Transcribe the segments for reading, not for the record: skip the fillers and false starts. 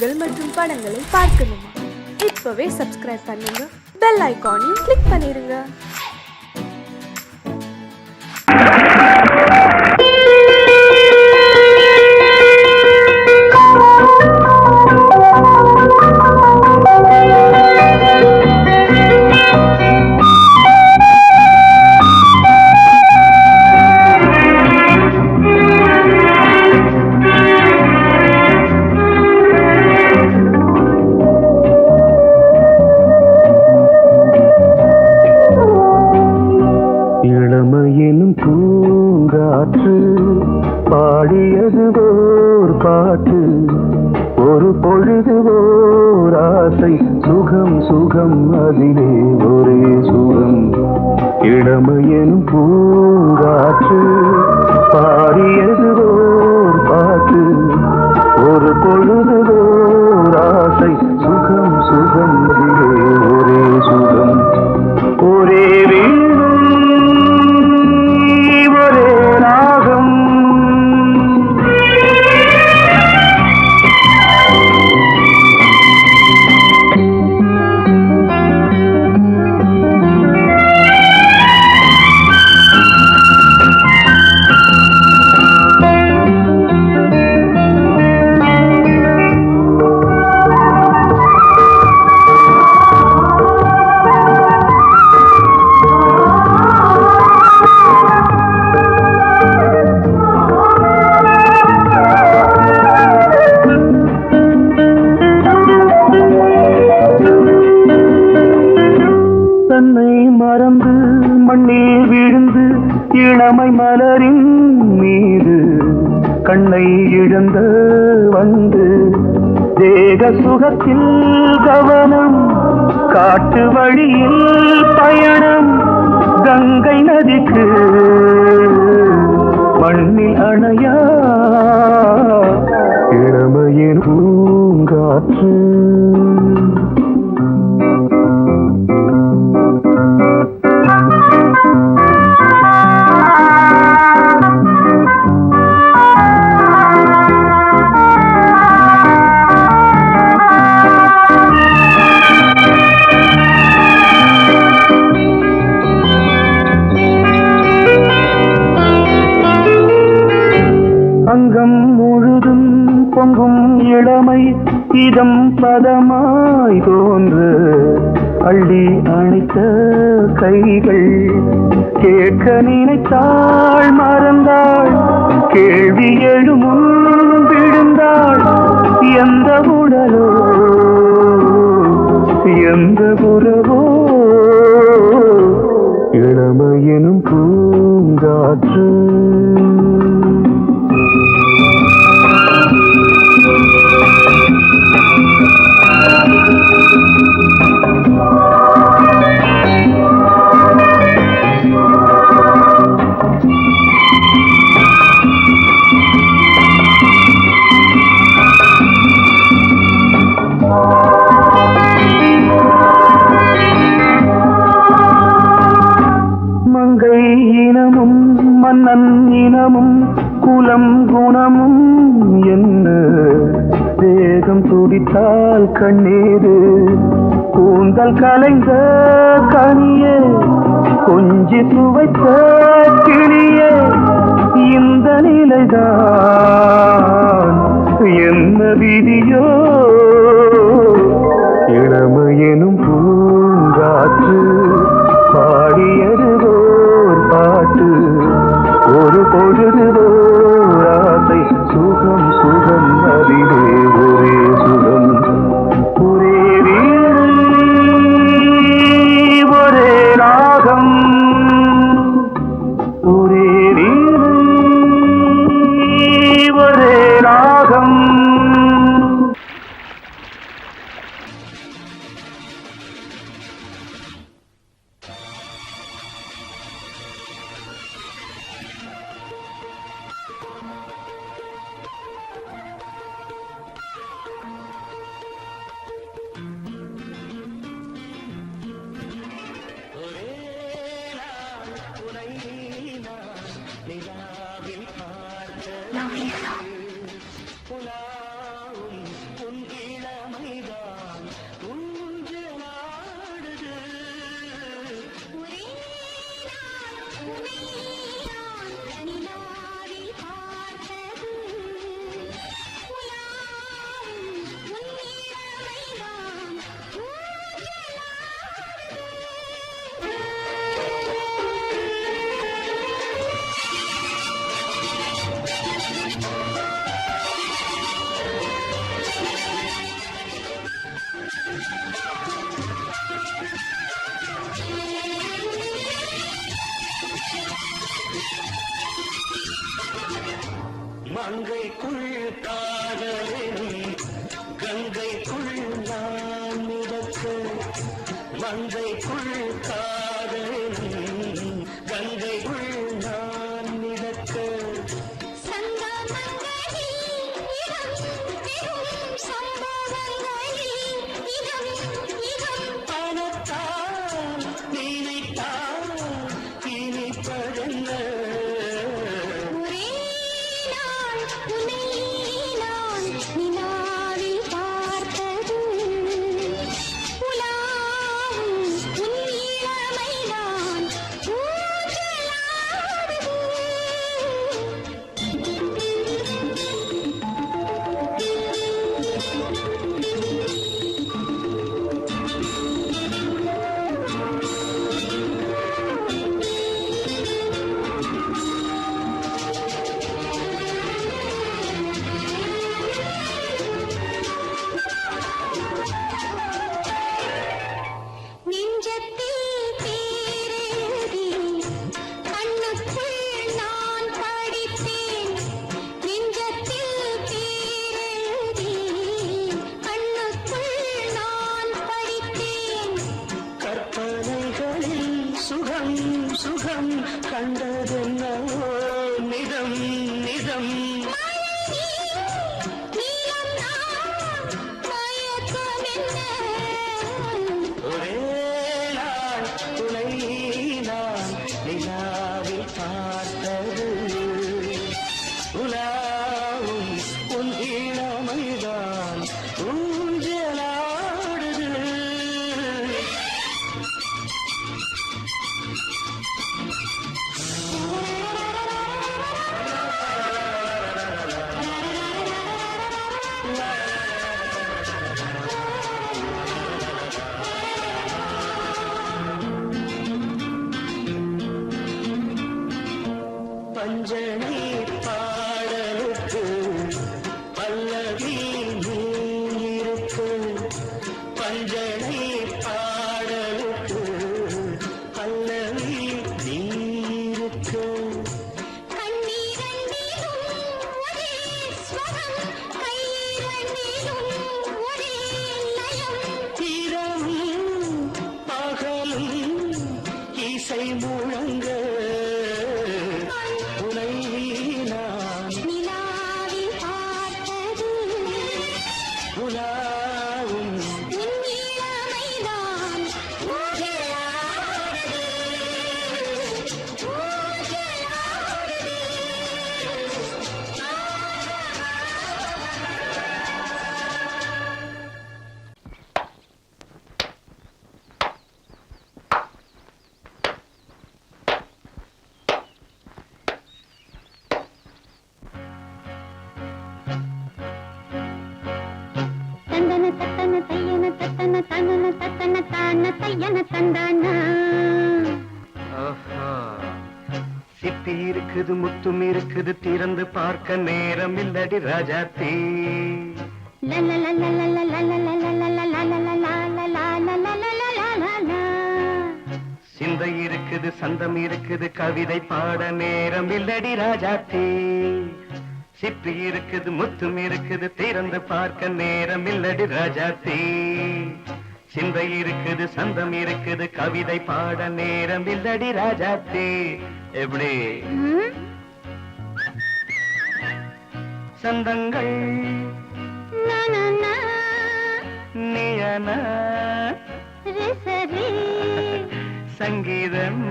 நிகழ்ச்சிகள் மற்றும் படங்களை பார்க்கணுமா? இப்பவே சப்ஸ்கிரைப் பண்ணுங்க, பெல் ஐகானையும் கிளிக் பண்ணிருங்க. இளமையெனும் பூங்காற்று பாடியது ஓர் பாட்டு, ஒரு பொழுது ஓர் ஆசை, சுகம் சுகம் அதிலே ஒரே சுகம். இளமையெனும் பூங்காற்று பாடியது ஓர் பாட்டு, ஒரு பொழுது ஓர் ஆசை, சுகம் சுகம் அதிலே ஒரே சுகம். ஒரே மறந்து மண்ணில் விழுந்து இளமை மலரின் மீது கண்ணை இழந்த வந்து தேக சுகத்தில் கவனம், காட்டு வழியில் பயணம், கங்கை நதிக்கு மண்ணில் அணையா இளமையின் பூங்காற்று. அங்கம் முழுதும் பொங்கும் இளமை இதம் பதமாய் தோன்று, அள்ளி அணைத்த கைகள் கேட்க நினைத்தாள் மறந்தாள், கேள்வி எழுமுன் விழுந்தாள். எந்த உடலோ எந்த உறவோ இளமையெனும் பூங்காற்று. மங்கை இனமும் மன்னன் இனமும் குலம் குணமும் என்ன, தேகம் துடித்தால் கண்ணீரு, கூந்தல் கலைந்த கனியே, கொஞ்சி சுவைத்த கிளியே, இந்த நிலைதான் என்ன விதியோ. இளமையெனும் பூங்காற்று பாடியது ஓர் பாட்டு, ஒரு பொழுது ஓர் ஆசை, சுகம் சுகம் அதிலே ஒரே சுகம். ஒரே வீடு ஒரே ராகம், ஒரே வீடு ஒரே ராகம். மங்கைக்குள் காதலும் கங்கைக்குள் நான் மிதக்க பணத்தால் நினைத்தால் இனிப்பதென்ன சுகம் சுகம் கண்டதென்னவோ நிதம் நிதம் ஒரே நாள் துணை நான் நிலாவில் பார்த்தது உலாவும் உன் இளமைதான் ஊஞ்சலாடுது பஞ்சனை பாடலுக்கு பல்லவி நீருக்கு பஞ்சனை பாடலுக்கு பல்லவி நீருக்கு இரவும் பகலும் இசை முழங்க உனை நான் உலாவும் சிப்பி இருக்குது முத்தும் இருக்குது திறந்து பார்க்க நேரம் இல்லடி ராஜாத்தி சிந்தை இருக்குது சந்தம் இருக்குது கவிதை பாட நேரம் இல்லடி ராஜாத்தி சிப்பி இருக்குது முத்தும் இருக்குது திறந்து பார்க்க நேரம் இல்லடி ராஜாத்தி சிந்தை இருக்குது சந்தம் இருக்குது கவிதை பாட நேரம் இல்லடி ராஜாத்தி எப்படி சந்தங்கள் நீயன சங்கீதம்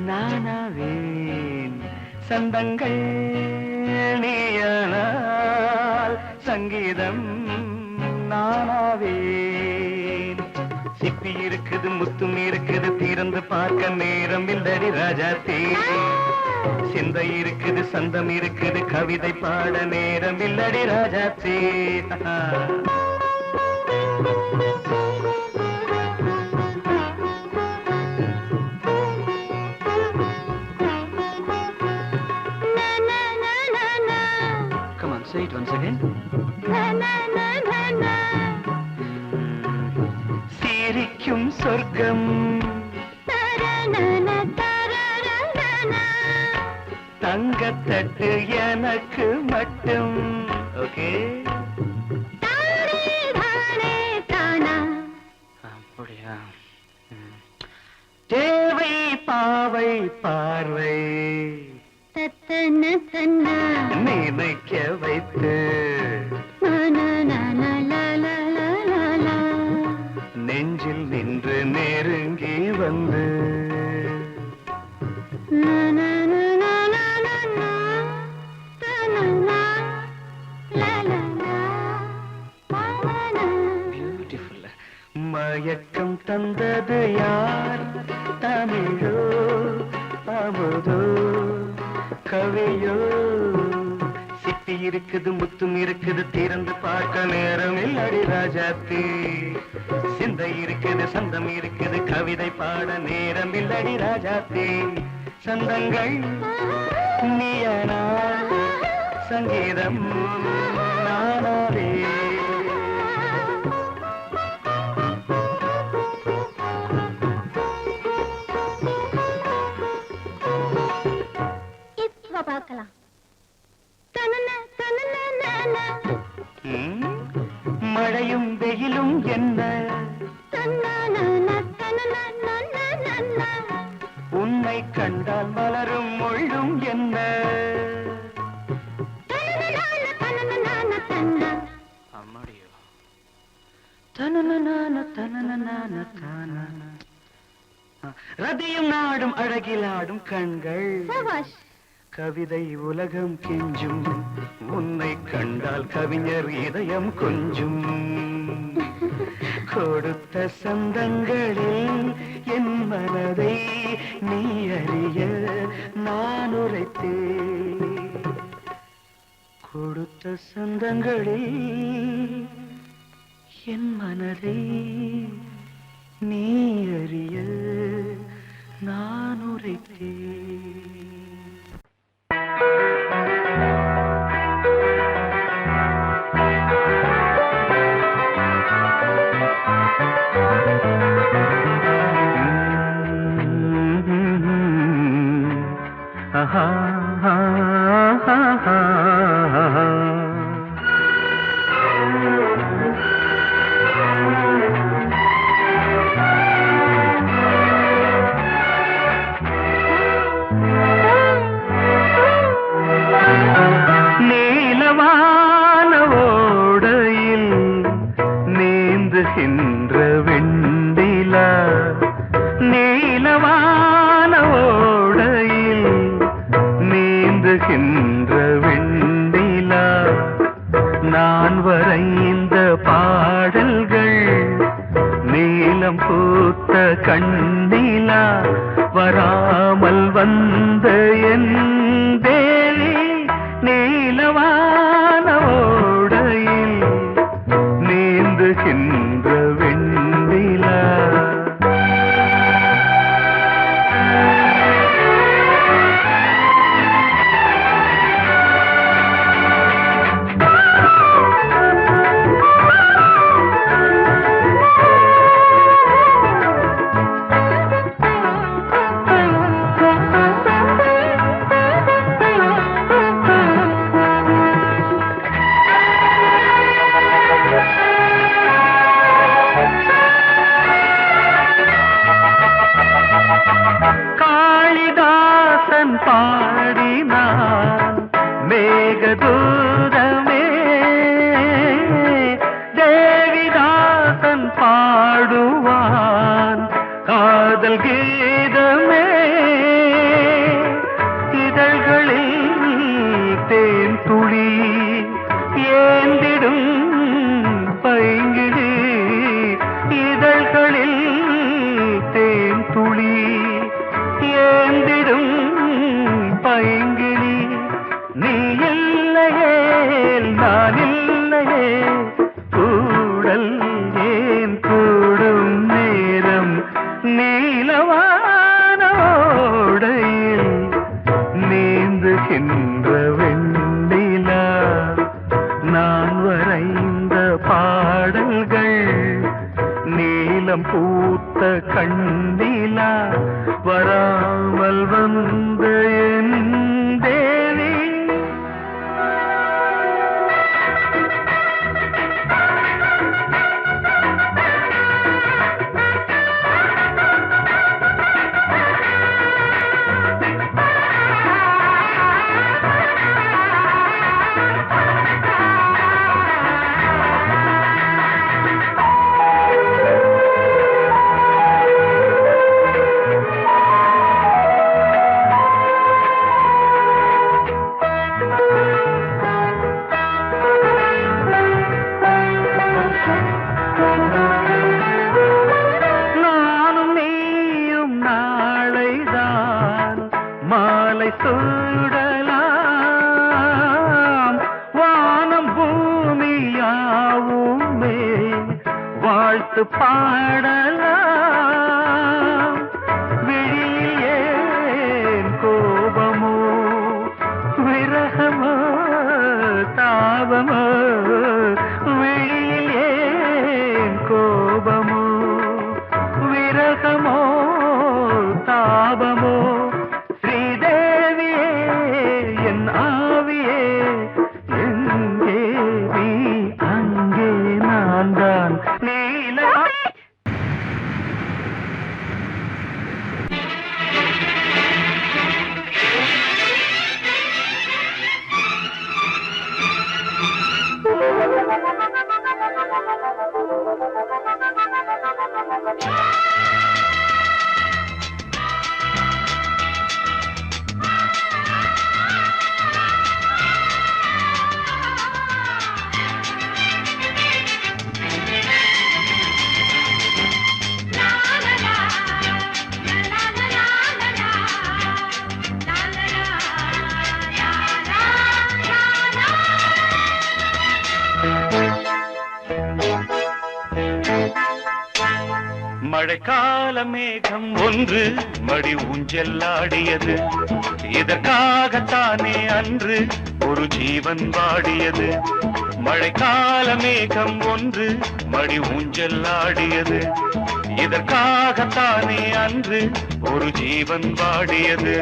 நானாவேன் சந்தங்கள் நீயனால் சங்கீதம் நானாவேன் சிப்பி இருக்குது முத்தும் இருக்குது திறந்து பார்க்க நேரம் இல்லடி ராஜாத்தி சிந்தை இருக்குது சந்தம் இருக்குது கவிதை பாட நேரம் இல்லடி Rajathi Come on, say it once again. சிரிக்கும் சொர்க்கம் தங்கத்தட்டு எனக்கு மட்டும் ஓகே மயக்கம் தந்தது யார்? தமிழோ அமுதோ கவியோ? சிப்பி இருக்குது முத்தும் இருக்குது திறந்து பார்க்க நேரம் இல்லடி ராஜாத்தி. சிந்தை இருக்குது சந்தம் இருக்குது கவிதை பாட நேரம் இல்லடி ராஜாத்தி. சந்தங்கள் நீயனா சங்கீதம் நானாவே. இப்ப பார்க்கலாம். மழையும் வெயிலும் என்ன உன்னை கண்டால் மலரும் மொழியும் என்ன? அம்மாடியோ ரதியும் நாடும் அழகிலாடும் கண்கள் கவிதை உலகம் கெஞ்சும். உன்னை கண்டால் கவிஞர் இதயம் கொஞ்சும். கொடுத்த சந்தங்களில் என் மனதை நீ அறிய நான் உரைத்தேன். கொடுத்த சந்தங்களில் என் மனதை நீ அறிய நான் உரைத்தேன். நீலவான ஓடையில் நீந்துகின்ற வெண்டிலா. நீலவான ஓடையில் நீந்துகின்ற வெண்டிலா. நான் வரைந்த பாடல்கள் நீலம் பூத்த கண்ணிலா. வராமல் வந்த என் தேவி நீலவான ஓடையில் நீந்துகின்ற வெண்டிலா. காளிதாசன் பாடினான் மேகதூதமே. தேவிதாசன் பாடுவான் காதல் கீதமே. இதழ்களில் தேன் துளி ஏந்திடும் பைங்கிளி. இதழ்களில் தேன் துளி ஏந்திடும் பைங்கிளி. நீ இல்லையே நான் இல்லையே கூடல் ஏன் கூடும் நேரம். நீலவான ஓடையில் நீந்துகின்ற வெண்டிலா. நான் வரைந்த பாடல்கள் நீலம் பூத்த கண்ணிலா. வராமல் வந்த என் தேவி. பார்த்து பாடலாம். விழியில் ஏன் கோபமோ விரகமோ தாபமோ, விழியில் ஏன் கோபமோ விரகமோ தாபமோ, ஸ்ரீதேவியே என் ஆவியே எங்கே நீ அங்கே நான் தான் நீல. மழைக்கால மேகம் ஒன்று மடி ஊஞ்செல்லாடியது, இதற்காகத்தானே அன்று ஒரு ஜீவன் வாடியது. மழைக்கால மேகம் ஒன்று மடி ஊஞ்செல்லாடியது, இதற்காகத்தானே அன்று ஒரு ஜீவன் வாடியது.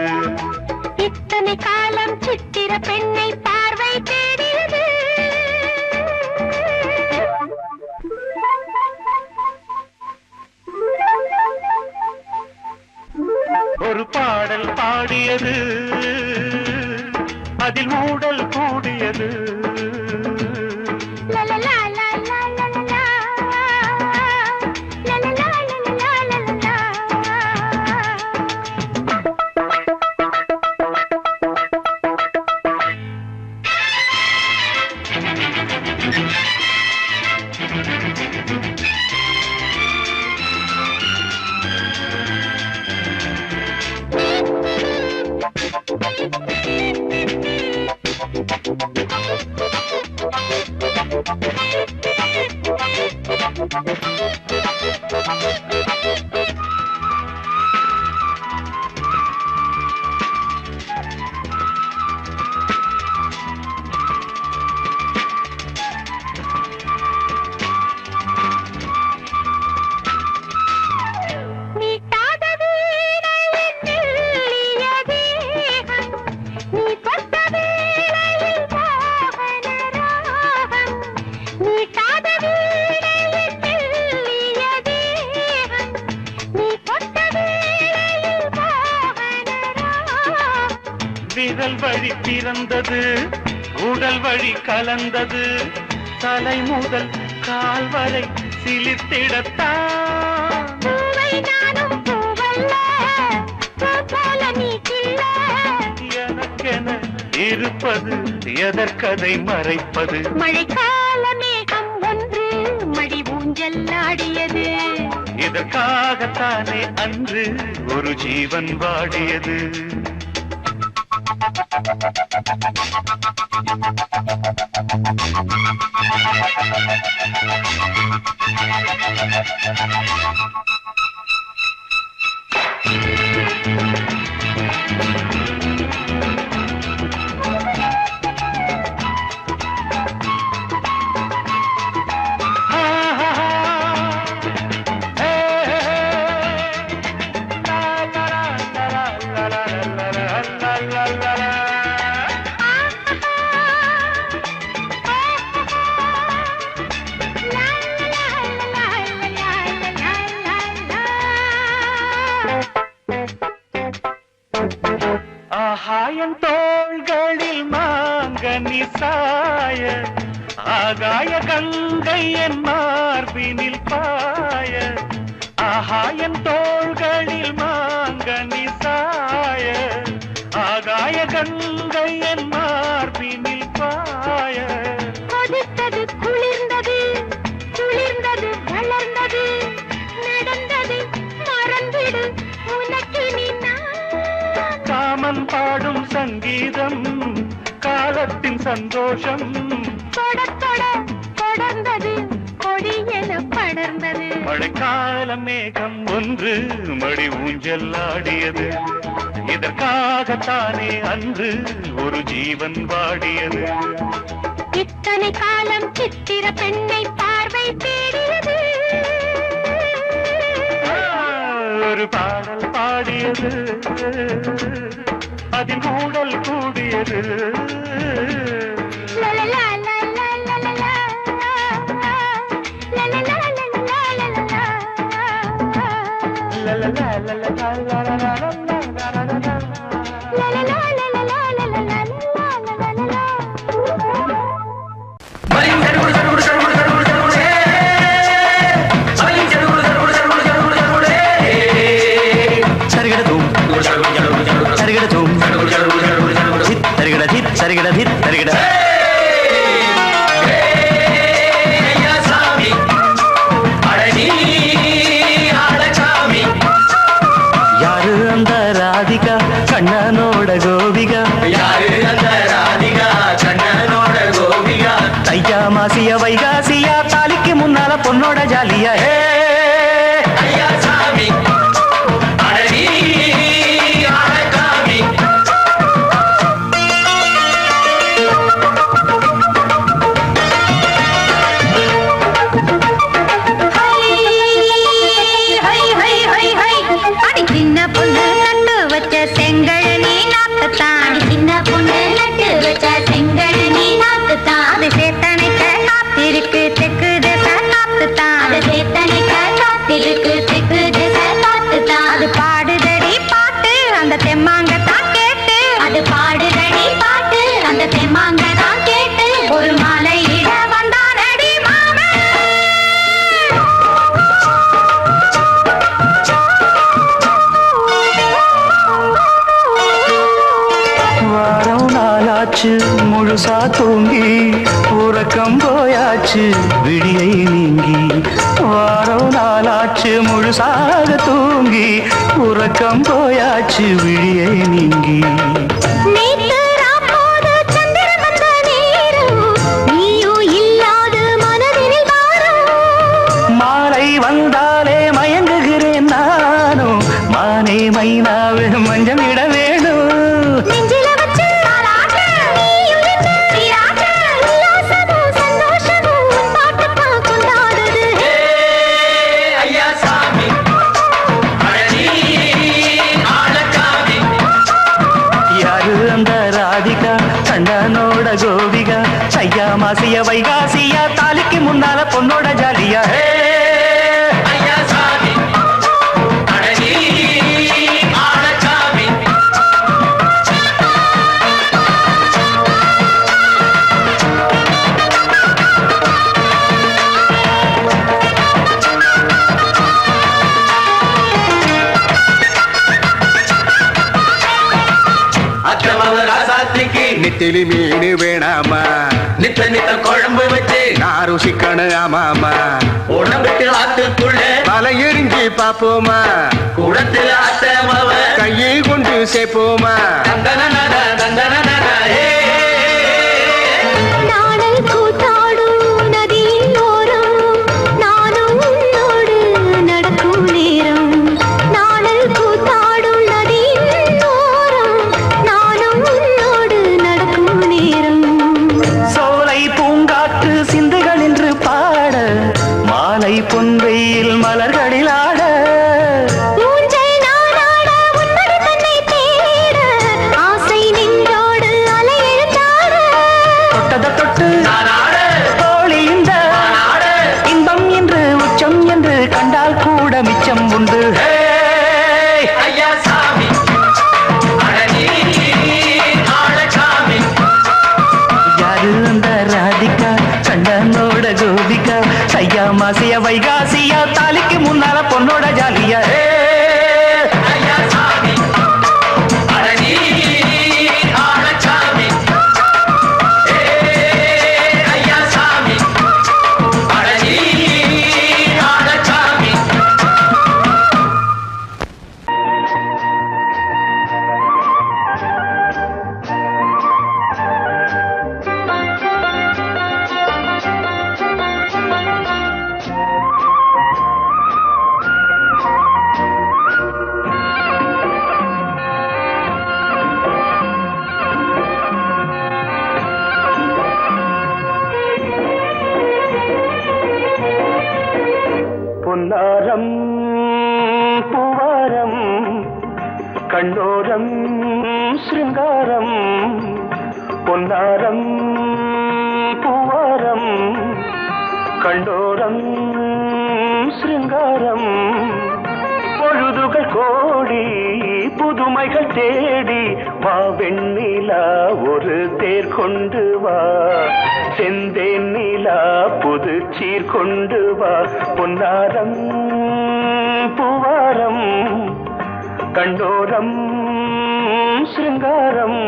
இத்தனை காலம் சித்திர பெண்ணை பார்வை தேடியது, ஒரு பாடல் பாடியது, அதில் ஊடல் கூடியது. லலலா லலலா லலலா, லலலா லலலா லலலா. விரல் வழி பிறந்தது, உடல் வழி கலந்தது, தலை முதல் கால் வரை சிலிர்த்திடத்தான். பூவை நானும் பூவல்ல, பூ போல நீ கில்ல. எனக்கென இருப்பது எதற்கதை மறைப்பது. மழைக்கால மேகம் ஒன்று மடி ஊஞ்செல்லாடியது, இதற்காகத்தானே அன்று ஒரு ஜீவன் வாடியது. ஆகாயன் தோள்களில் மாங்கனி சாய, ஆகாய கங்கை என் மார்பினில் பாய. ஆகாயன் தோள்களில் மாங்கனி சாய, ஆகாய கங்கை என் மார்பினில் பாய. கொதித்தது குளிர்ந்தது, குளிர்ந்தது வளர்ந்தது, நடந்தது மறந்திடு உனக்கு நீ நான். காமன் பாடும் சங்கீதம் காலத்தின் சந்தோஷம், தொட தொட தொடர்ந்தது கொடி என படர்ந்தது. மேகம் ஒன்று மடி ஊஞ்சல் ஆடியது. இதற்காகத்தானே அன்று ஒரு ஜீவன் வாடியது. இத்தனை காலம் சித்திர பெண்ணை பார்வை தேடியது. ஒரு பாடல் பாடியது, அதில் கூடல் கூடியது. லலலா, லலலா, லலலா, லலலா, லலலா, லலலா. யாரு அந்த ராதிகா கண்ணனோட கோபிகா? யாரு அந்த ராதிகா கண்ணனோட கோபிகா? தையா மாசிய வைகாசியா தாலிக்கு முன்னால பொண்ணோட ஜாலியா. ஐயா சாமி அழகி அழகாமி. சின்ன பொண்ணு நட்டு வச்ச செங்கழனி நாக்குத்தான். சின்ன பொண்ணு நட்டு வச்ச செங்கழனி நாக்குத்தான். அது சேத்தனைக்க காத்திருக்கு தெற்கு திச காத்துத்தான். அது சேத்தனைக்க காத்திருக்கு தெற்கு திச காத்துத்தான். அது பாடுதடி பாட்டு அந்த தெம்மாங்கத்தான் கேட்டு. அது பாடுதடி பாட்டு அந்த தெம்மாங்கத்தான் கேட்டு. ஒரு மாலை இட வந்தானடி மாமன். வாரம் நாளாச்சு முழுசா தூங்கி உறக்கம் போயாச்சு விடியை நீங்கி. வாரம் நாளாச்சு முழுசாக தூங்கி உறக்கம் போயாச்சு விடியை நீங்கி. நேத்து ராப்போது சந்திரன் வந்த நேரம் நீயும் இல்லாது மனதினில் வாரம். மாலை வந்தாலே மயங்குகிறேன் நானும். மானே மைனாவே மஞ்சம் இட வேணும். நெஞ்சில வச்சு தாலாட்ட நீயும் நின்னு சீராட்ட. உல்லாசமும் சந்தோஷமும் உன் பாட்டுத்தான் கொண்டாடுது. ஐயா சாமி அழகி அழகாமி. யாரு அந்த ராதிகா கண்ணனோட கோபிகா? ஐயா மாசிய வைகாசியா தாலிக்கு முன்னால பொண்ணோட ஜாலியா. ஐயா சாமி அழகி அழகாமி. நெத்திலி மீன் வேணாமா? நித்த நித்த குழம்பு வச்சு நான் ருசிக்கணும் ஆமாமா. உடம்புக்கு ஆத்துக்குள்ள பல எரிஞ்சு பாப்போமா? குடத்துல அத்தமவ கையை கொண்டு சேர்ப்போமா? தந்தன தந்தன. நாடல் கூத்தாடும் நதியின் ஓரம் நானும் உன்னோடு நடக்கும் நேரம். நாடல் கூத்தாடும் நதியின் ஓரம் நானும் உன்னோடு நடக்கும் நேரம். சோலை பூங்காற்று சிந்துகள் என்று பாட மாலை பொன்வெயில் மலர்களில் ஆட. ஊஞ்சல் நானாட உன்னடி தன்னை தேட ஆசை நின்றோடு அலை எழுந்தாட. தொட்டத தொட்டு தோழி இந்த இன்பம் என்று உச்சம் என்று கண்டால் கூட மிச்சம் உண்டு. ஐயா சாமி அழகி அழகாமி. யாரு அந்த ராதிகா கண்ணனோட கோபிகா? ஐயா மாசிய வைகாசியா தாலிக்கு முன்னால பொண்ணோட ஜாலியா. ஐயா சாமி அழகி அழகாமி. ஐயா சாமி அழகி அழகாமி. பொன்னாரம் பூவாரம் கண்ணோரம் சிருங்காரம் பொன்னாரம் பூவாரம் கண்டோரம் சிருங்காரம் பொழுதுகள் கோடி புதுமைகள் தேடி வா வெண்ணிலா ஒரு தேர் கொண்டு வா செந்தேன் நிலா புது சீர் கொண்டு வா பொன்னாரம் பூவாரம் கண்டோரம் சிருங்காரம்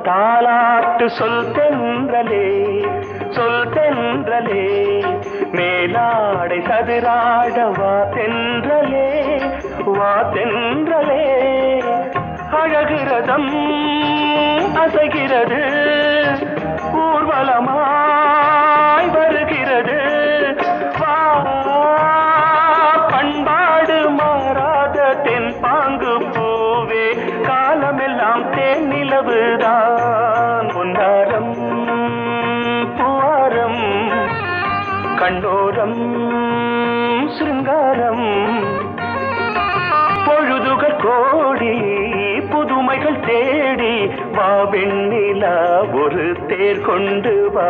தாலாட்டு சொல் தென்றலே மேலாடை சதுராட வா தென்றலே அழகிறதம் அசைகிறது ஊர்வலமாய் வருகிறது வா பண்பாடு மாறாத தென் பாங்கு பூவே காலமெல்லாம் தேன் நிலவுதான் பொன்னாரம் பூவாரம் கண்டோரம் சிருங்காரம் பொழுதுகள் கோடி புதுமைகள் தேடி வா வெண்ணிலா ஒரு தேர் கொண்டு வா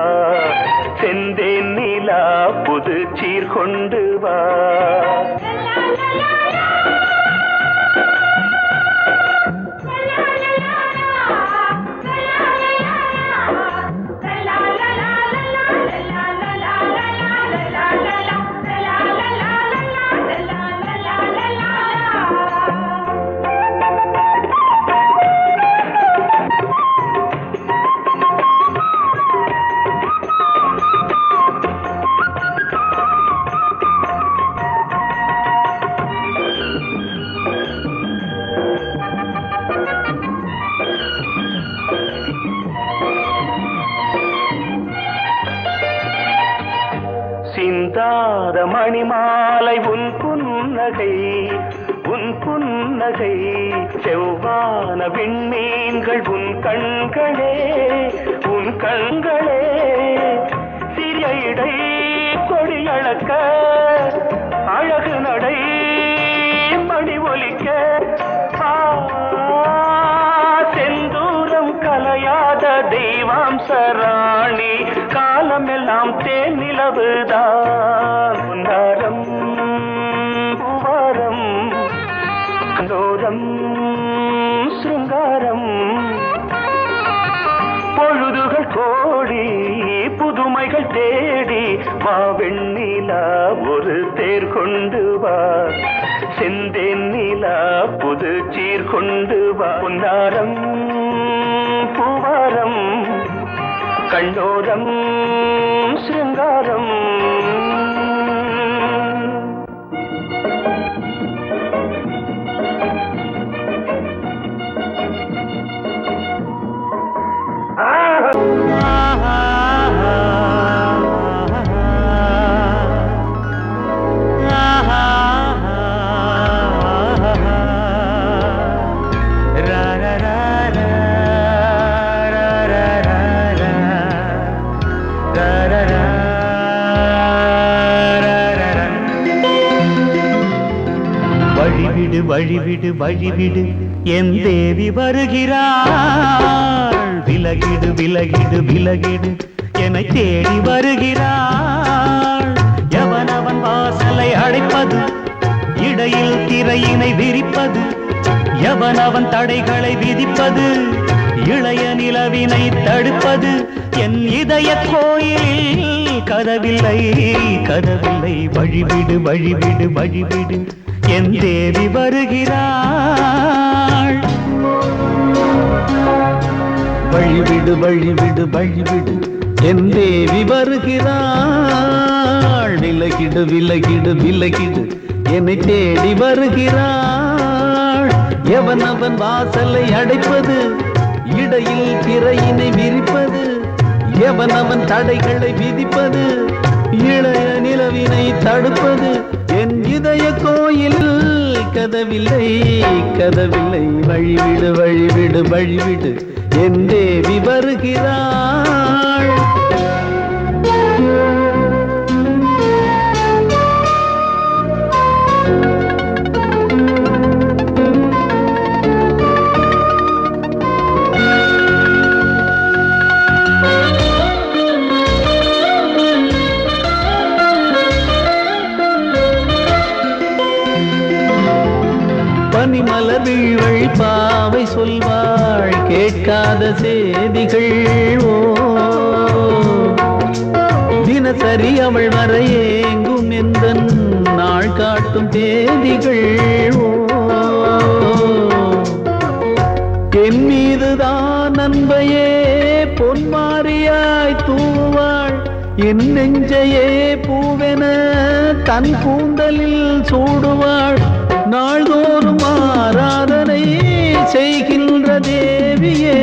செந்தேன் நிலா புது சீர் கொண்டு வா சிந்தாத மணிமாலை உன் புன்னகை செவ்வான விண்மீன்கள் உன் கண்களே சிறிய இடை கொடியளக்க அழகு நடை மணி ஒலிக்க செந்தூரம் கலையாத தெய்வாம்சராணி காலமெல்லாம் தேன் நிலவுதான் பொன்னாரம் பூவாரம் கண்டோரம் சிருங்காரம் பொழுதுகள் கோடி புதுமைகள் தேடி வா வெண்ணிலா ஒரு தேர் கொண்டு வா செந்தேன் நிலா புது சீர் கொண்டு வா பொன்னாரம் பூவாரம் கண்டோரம் சிருங்காரம் வழிவிடு என் தேவி வருகிறாள் விலகிடு என்னை தேடி வருகிறாள் எவனவன் வாசலை அடைப்பது இடையில் திரையினை விரிப்பது எவனவன் தடைகளை விதிப்பது இளைய நிலவினை தடுப்பது என் இதய கோயிலில் கதவில்லை வழிவிடு என் தேவி வருகிறாள். வழிவிடு வழிவிடு வழிவிடு என் தேவி வருகிறாள். விலகிடு விலகிடு விலகிடு என்னை தேடி வருகிறாள். எவன் அவன் வாசலை அடைப்பது, இடையில் திரையினை விரிப்பது, எவன் அவன் தடைகளை விதிப்பது, இளைய நிலவினை தடுப்பது, என் இதய கோயில் கதவில்லை கதவில்லை. வழிவிடு வழிவிடு வழிவிடு என் தேவி வருகிறாள். பனிமலர் வீழ்வழி பாவை சொல்வாள் கேட்காத செய்திகள். ஓ தினசரி அவள் வர ஏங்கும் எந்த நாள் காட்டும் தேதிகள். ஓ என் மீதுதான் அன்பையே பொன்மாரியாய் தூவாள். என் நெஞ்சையே பூவென தன் கூந்தலில் சூடுவாள். நாள்தோறும் ஆராதனை செய்கின்ற தேவியே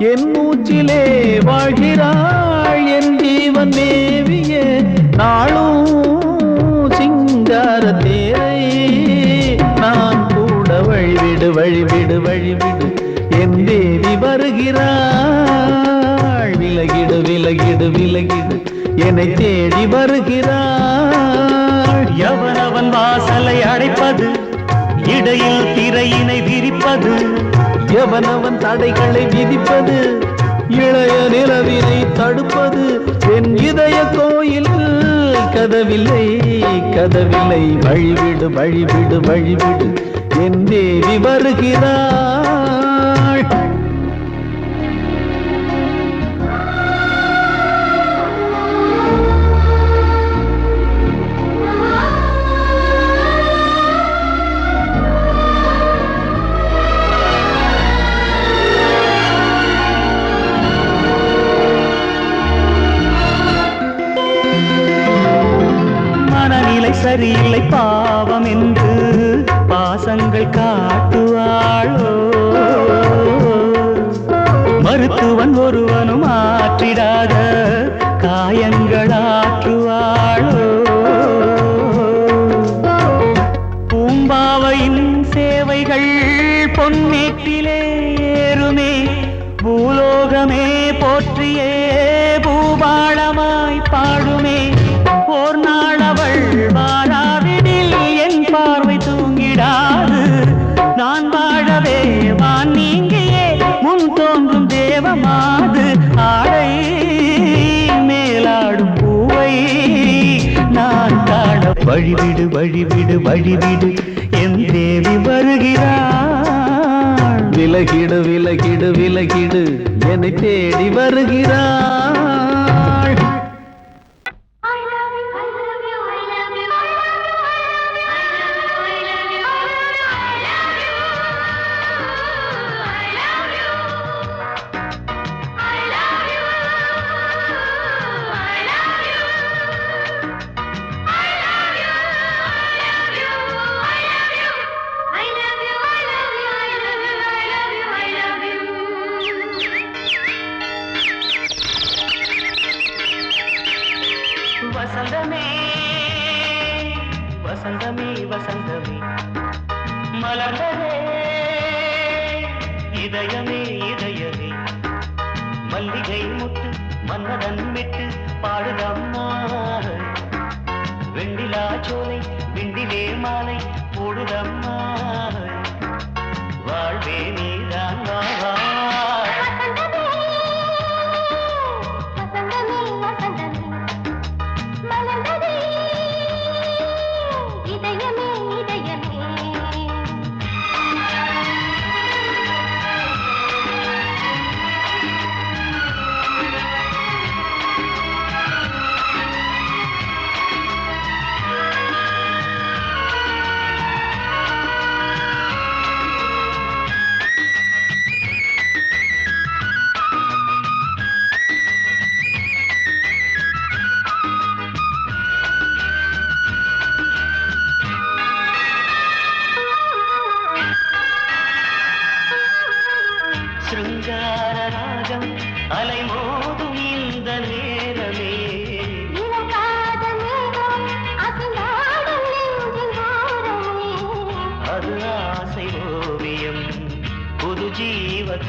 என் மூச்சிலே வாழ்கிறாள். என் ஜீவன் தேவியே நாளும் சிங்கார தேரை நான் கூட. வழிவிடு வழிவிடு வழிவிடு என் தேவி வருகிறாள். விலகிடு விலகிடு விலகிடு என்னை தேடி வருகிறாள். எவனவன் வாசலை அடைப்பது, இடையில் திரையினை விரிப்பது, எவனவன் தடைகளை விதிப்பது, இளைய நிலவினை தடுப்பது, என் இதய கோயில் கதவில்லை கதவில்லை. வழிவிடு வழிவிடு வழிவிடு என் தேவி வருகிறாள். சரியில்லை பாவம் என்று பாசங்கள் காட்டுவாளோ. மருத்துவன் ஒருவனும் ஆற்றிடாத காயங்களாற்றுவாளோ. பூம்பாவையின் சேவைகள் பொன்னேட்டிலே ஏறுமே. பூலோகமே போற்றியே பூபாளமாய் பாடுமே. போர் நாளவள் வாராவிடில் என் பார்வை தூங்கிடாது. நான் வாழவே வான் நீங்கியே முன் தோன்றும் தேவமாது. ஆடை மேலாடும் பூவை நான் காண. வழிவிடு வழிவிடு வழிவிடு என் தேவி வருகிறாள். விலகிடு விலகிடு விலகிடு என்னை தேடி வருகிறாள். வசந்தமே வசந்தமே வசந்தமே மலர்ந்ததே இதயமே இதயமே. மல்லிகை முட்டு மன்னதன் விட்டு பாடுதம்மா. வெண்டிலா சோலை விண்டிலே மாலை போடுதம்மா. வாழ்வே நீதான் வா.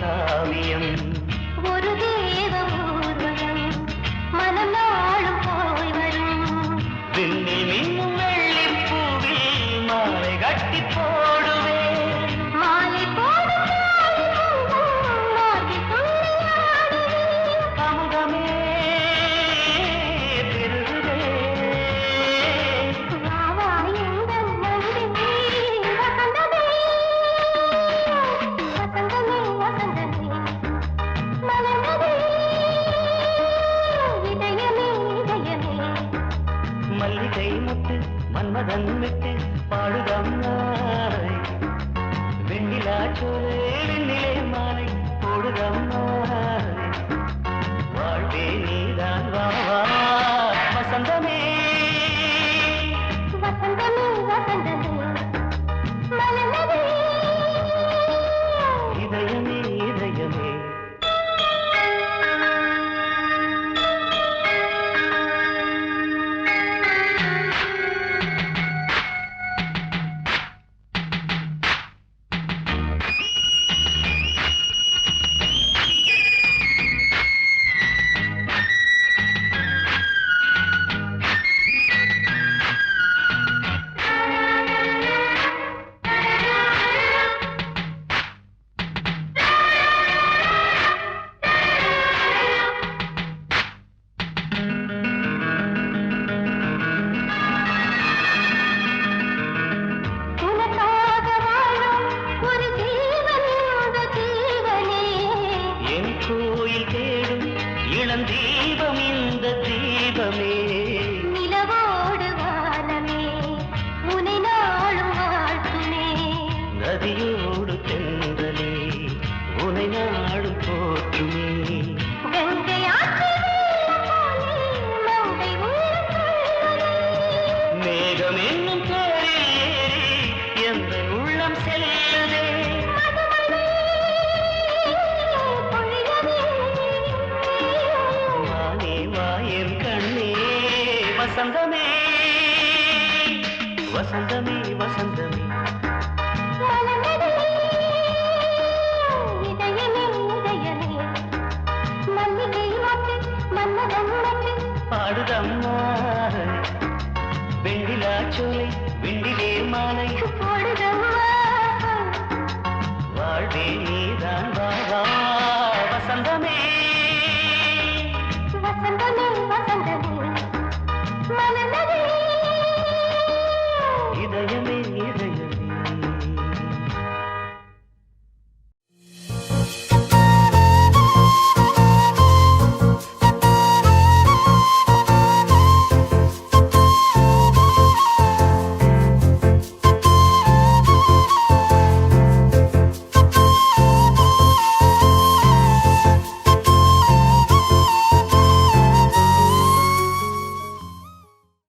காவியம் ஒரு தேவ ஊர்வலம் மனம் நாளும் போய் வரும் விண்ணில் மின்னும் வெள்ளிப் பூவில் மாலை கட்டி போடுவேன் மாலை போடும் மாலை துள்ளியாடுவேன் அமுதமே பெருகுதே வா வா எங்கள் நந்தினி வசந்தமே வசந்தமே வசந்தமே மலர்ந்ததே இதயமே இதயமே மல்லிகை முத்து மன்மதன் விட்டு பாடுதம்மாய் வெண்ணிலா சோலை வெண்ணிலே மாலை போடுதம்மாய் வாழ்வே நீதான் வா வா வசந்தமே வசந்தமே வசந்தமே மலர்ந்ததே இதயமே இதயமே உனக்காக வாழும் ஒரு ஜீவன் இந்த ஜீவனே என் கோயில் தேடும் இளம் தீபம் இந்த தீபமே நிலவோடு வானமே உனை நாளும் வாழ்த்துமே நதியோடு தென்றலே உனை நாடும் போற்றுமே கங்கை ஆற்று வெள்ளம் போலே மங்கை உள்ளம் கொள்ளுமே மேகம் என்னும் தேரில் ஏறி எந்த உள்ளம் செல்லுதே மதுமழை பொழியவே வானே வாயன் கண்ணே வசந்தமே வசந்தமே வசந்தமே மலர்ந்ததே இதயமே இதயமே மல்லிகை மட்டு மன்மதன் மட்டு பாடுதம்